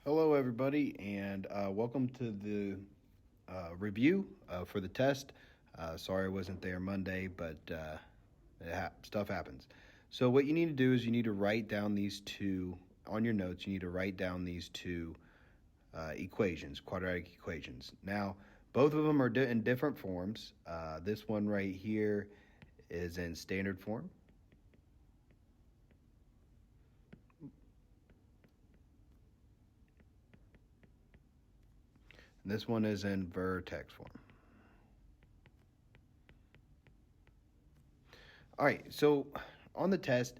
Hello, everybody, and welcome to the review for the test. Sorry I wasn't there Monday, but stuff happens. So what you need to do is you need to write down these two on your notes. You need to write down these two equations, quadratic equations. Now, both of them are in different forms. This one right here is in standard form. And this one is in vertex form. All right, so on the test,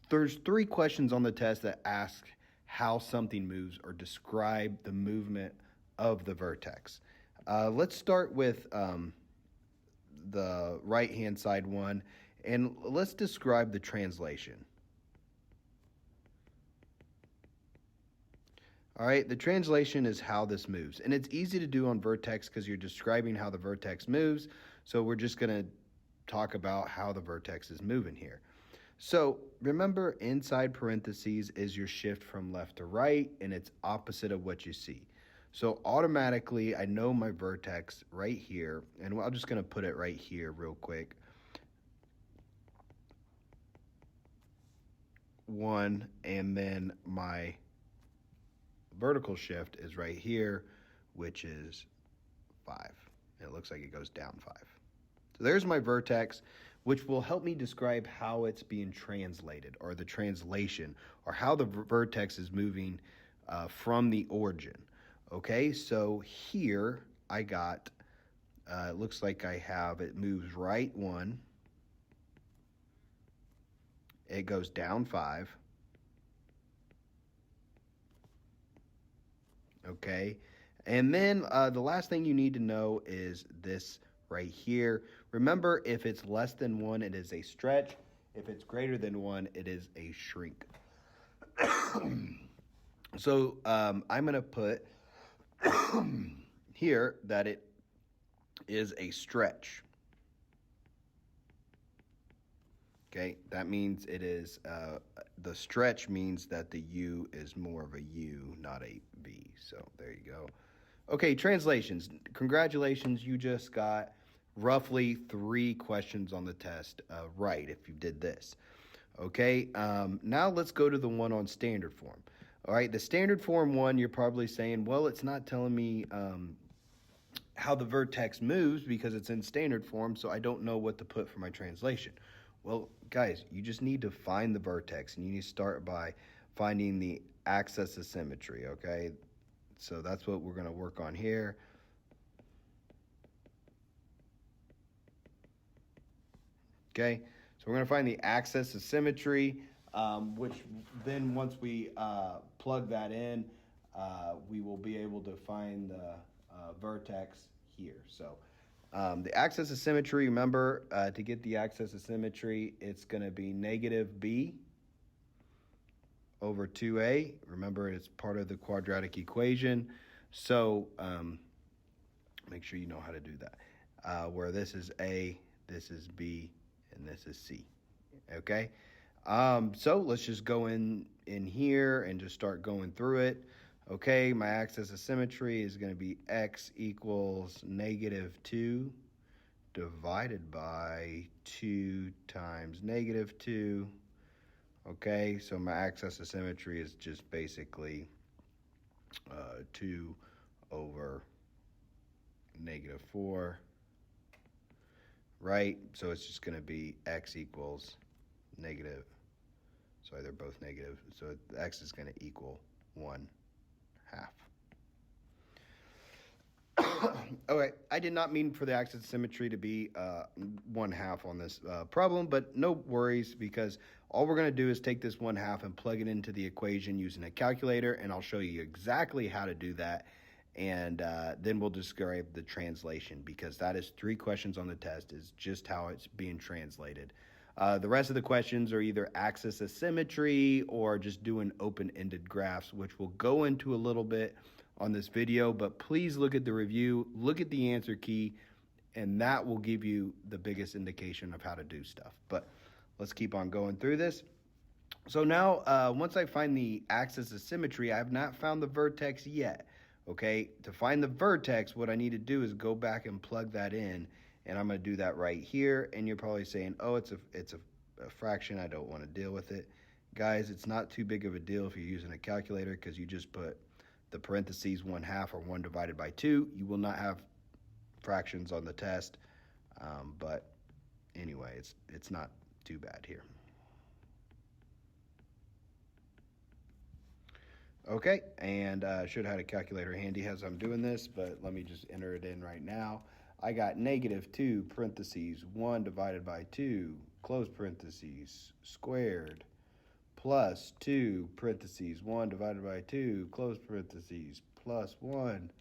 there's 3 questions on the test that ask how something moves or describe the movement of the vertex. Let's start with the right-hand side one, and let's describe the translation. All right, the translation is how this moves. And it's easy to do on vertex because you're describing how the vertex moves. So we're just going to talk about how the vertex is moving here. So remember, inside parentheses is your shift from left to right, and it's opposite of what you see. So automatically, I know my vertex right here, and I'm just going to put it right here real quick. 1, and then my vertical shift is right here, which is 5. It looks like it goes down 5. So there's my vertex, which will help me describe how it's being translated, or the translation, or how the vertex is moving from the origin. Okay, so here I got, it looks like I have, it moves right 1. It goes down 5. Okay, and then the last thing you need to know is this right here. Remember, if it's less than 1, it is a stretch. If it's greater than 1, it is a shrink. So I'm going to put here that it is a stretch. Okay, that means it is, the stretch means that the U is more of a U, not a V. So there you go. Okay, translations. Congratulations, you just got roughly 3 questions on the test right if you did this. Okay, now let's go to the one on standard form. All right, the standard form one, you're probably saying, well, it's not telling me how the vertex moves because it's in standard form, so I don't know what to put for my translation. Well, guys, you just need to find the vertex, and you need to start by finding the axis of symmetry, okay? So that's what we're going to work on here. Okay, so we're going to find the axis of symmetry, which then once we plug that in, we will be able to find the vertex here. So the axis of symmetry, remember, to get the axis of symmetry, it's going to be negative b over 2a. Remember, it's part of the quadratic equation. So make sure you know how to do that. Where this is a, this is b, and this is c. Okay? So let's just go in here and just start going through it. Okay, my axis of symmetry is going to be x equals negative 2 divided by 2 times negative 2. Okay, so my axis of symmetry is just basically 2 over negative 4, right? So it's just going to be x equals negative. Sorry, they're both negative. So x is going to equal 1/2. Okay, I did not mean for the axis of symmetry to be 1/2 on this problem, but no worries, because all we're going to do is take this 1/2 and plug it into the equation using a calculator, and I'll show you exactly how to do that, and then we'll describe the translation, because that is 3 questions on the test, is just how it's being translated. The rest of the questions are either axis of symmetry or just doing open-ended graphs, which we'll go into a little bit on this video, but please look at the review, look at the answer key, and that will give you the biggest indication of how to do stuff. But let's keep on going through this. So now, once I find the axis of symmetry, I have not found the vertex yet. Okay, to find the vertex, what I need to do is go back and plug that in, and I'm going to do that right here. And you're probably saying, "Oh, it's a fraction. I don't want to deal with it." Guys, it's not too big of a deal if you're using a calculator because you just put the parentheses 1/2 or 1 divided by 2. You will not have fractions on the test, but anyway, it's not too bad here. Okay, and should have had a calculator handy as I'm doing this, but let me just enter it in right now. I got -2 parentheses 1 divided by 2 close parentheses squared plus 2 parentheses 1 divided by 2 close parentheses plus 1.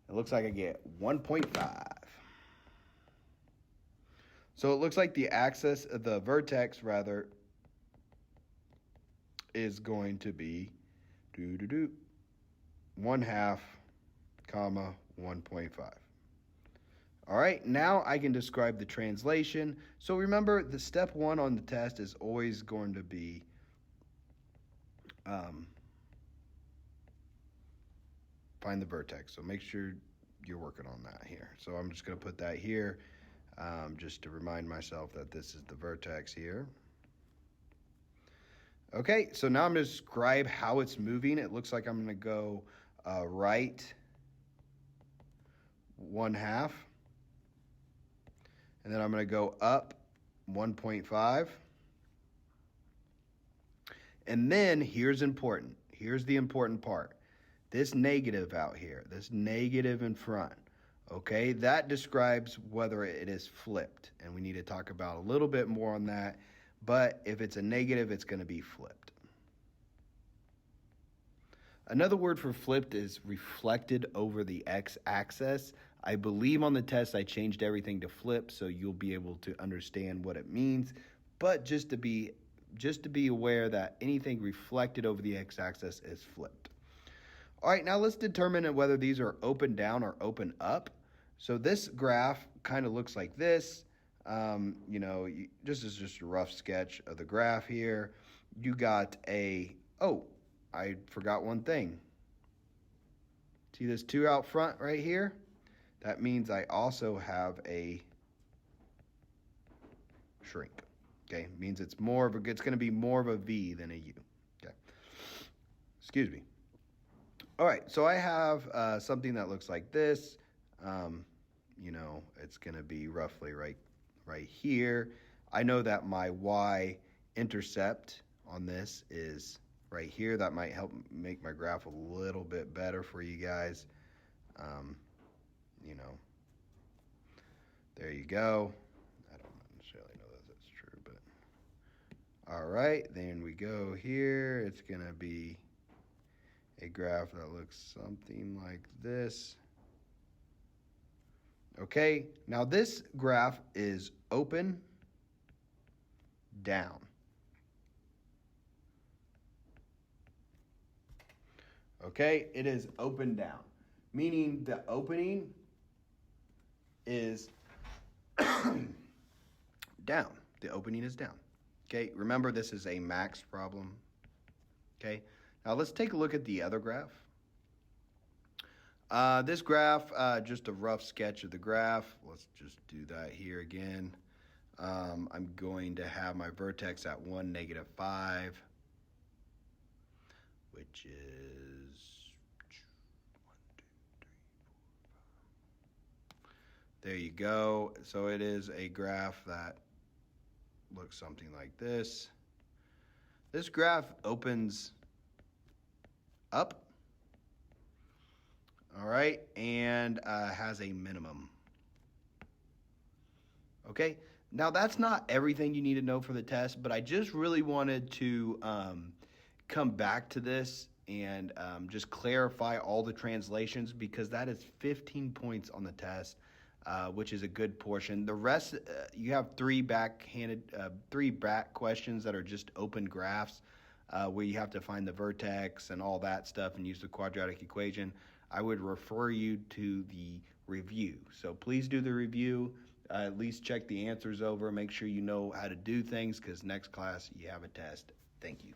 It looks like I get 1.5. So it looks like the axis, the vertex rather, is going to be 1/2, comma 1.5. All right, now I can describe the translation. So remember, the step 1 on the test is always going to be find the vertex. So make sure you're working on that here. So I'm just going to put that here just to remind myself that this is the vertex here. Okay, so now I'm going to describe how it's moving. It looks like I'm going to go right 1/2. And then I'm going to go up 1.5. And then here's important. Here's the important part. This negative out here, this negative in front, okay, that describes whether it is flipped. And we need to talk about a little bit more on that. But if it's a negative, it's going to be flipped. Another word for flipped is reflected over the x-axis. I believe on the test I changed everything to flip, so you'll be able to understand what it means. But just to be aware that anything reflected over the x-axis is flipped. All right, now let's determine whether these are open down or open up. So this graph kind of looks like this. This is just a rough sketch of the graph here. You got I forgot one thing. See this 2 out front right here? That means I also have a shrink. Okay, means it's going to be more of a V than a U. Okay, excuse me. All right, so I have something that looks like this. It's going to be roughly right here. I know that my y-intercept on this is right here. That might help make my graph a little bit better for you guys. There you go. I don't necessarily know that that's true, but all right, then we go here. It's going to be a graph that looks something like this. Okay, now this graph is open down. Okay, it is open down, meaning the opening is down. The opening is down. Okay, remember this is a max problem. Okay, now let's take a look at the other graph. This graph, just a rough sketch of the graph. Let's just do that here again. I'm going to have my vertex at 1, -5, which is 1, 2, 3, 4, 5. There you go. So it is a graph that looks something like this. This graph opens up. All right, and has a minimum. Okay, now that's not everything you need to know for the test, but I just really wanted to come back to this and just clarify all the translations because that is 15 points on the test, which is a good portion. The rest, you have three back questions that are just open graphs where you have to find the vertex and all that stuff and use the quadratic equation. I would refer you to the review. So please do the review. At least check the answers over. Make sure you know how to do things because next class you have a test Thank you.